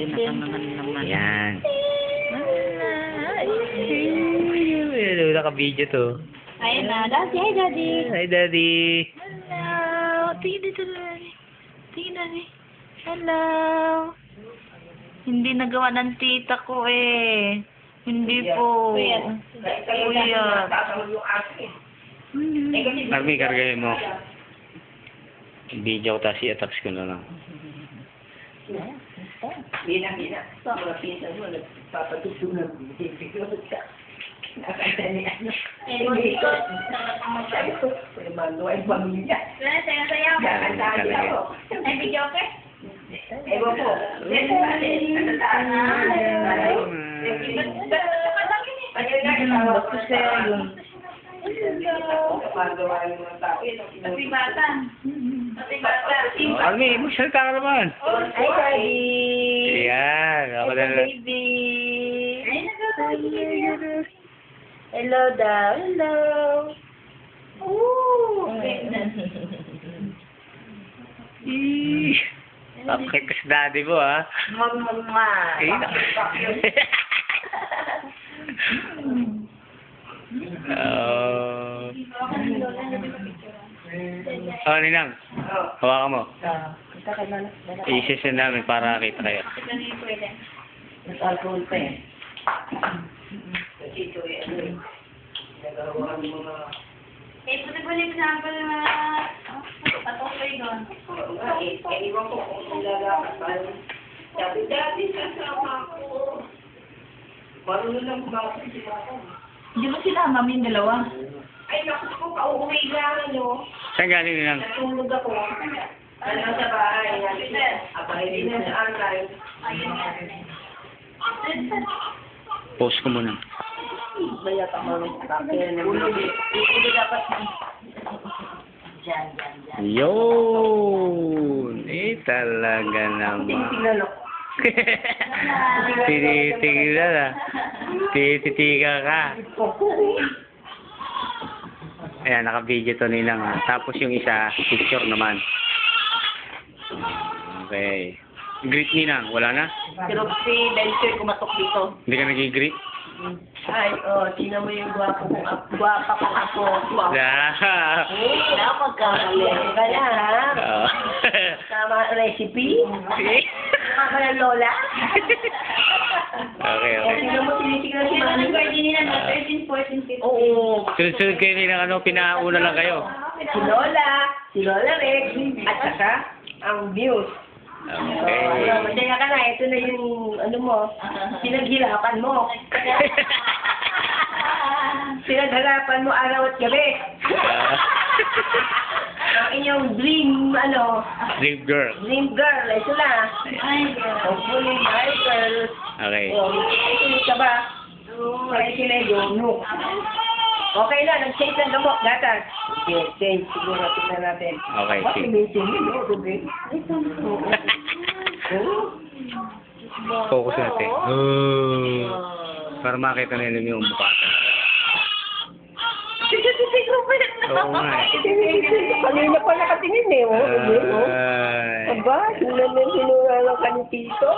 Nakangangan naman. Yan. Naka-video to. Ayun na, Daddy. Hi, Daddy. Hi, Daddy. Hello. Tingin dito, Daddy. Tingin, Daddy. Hello. Hindi nagawa ng tita ko eh. Hindi po. Kuya. Army, kargahin mo. Video ko tapos i-attach ko na lang. Hina. Mga pinsan mo, nagpapatugtog ng video. Nakita ni ano. Hindi ko. Sabi ko, maluwa yung pamilya. Sayaw. Kakantali ako. Ay, video okay? Ewan po. Bakit kaya yun? Pati bata. Army, magsalita ka naman. Hi, Daddy. Yan. Ako na lang. Baby. Ay, nagkakagin. Hello daw. Hello. Ooh. Pakikas daddy mo, ha? Mama. Eh, Ninang. Hawakan mo. I-session namin para kita kayo. Mas alcohol pa eh. Ito eh, nagawa ng mga... Eh, pati po yung example na patuloy doon. Iwan ko kung lalakad pa. Sabi, dati sasama ko. Marunong lang kumakot sila ako. Hindi mo sinama yung dalawa? Ay, naku ko, pauwi lang, ano. Saan galing Ninang? Natulog ako. Ano sa bahay. Abay din na sa arkay. Post ko muna. Baya ka marunong kapil. Ulo dapat. Diyan. Yun! Talaga naman. Tingnan ako. Tinitingnan na. Tititiga ka. Ayan, naka-video to Ninang. Tapos yung isa, picture naman. Okay. Greet Ninang, wala na? Pero si Belcher kumatok dito. Hindi ka nag-greet? Ay, tingnan mo yung gwapa kong ako. Na, magkamali ka na, ha? Tama ang recipe? Tama ka ng lola? Okay. Tingnan mo, tinitignan si Mami. Birthday nila na 13, 14, 15. Oo. Sunod-sunod kayo Ninang, pinauna lang kayo. Si Lola Rex, at saka ang views. Okay. Masaya ka na, ito na yung, ano mo, pinaghirapan mo. Pinaghirapan mo araw at gabi. Ang inyong dream, Dream girl. dream girl, ito na. Hopefully, my girl. Okay. Ito ka ba? Ay, sila yung no. Okay na, nag-change ng gamot, gatas. Okay, change. Siguro, tignan natin. Okay, Bakit sige. may change yun, no? Ruby? Focus natin. Para makita nila yung mukha. Oo nga eh. Kanina pa nakatingin eh. Ay. Aba, sinunga lang ka ni Tito.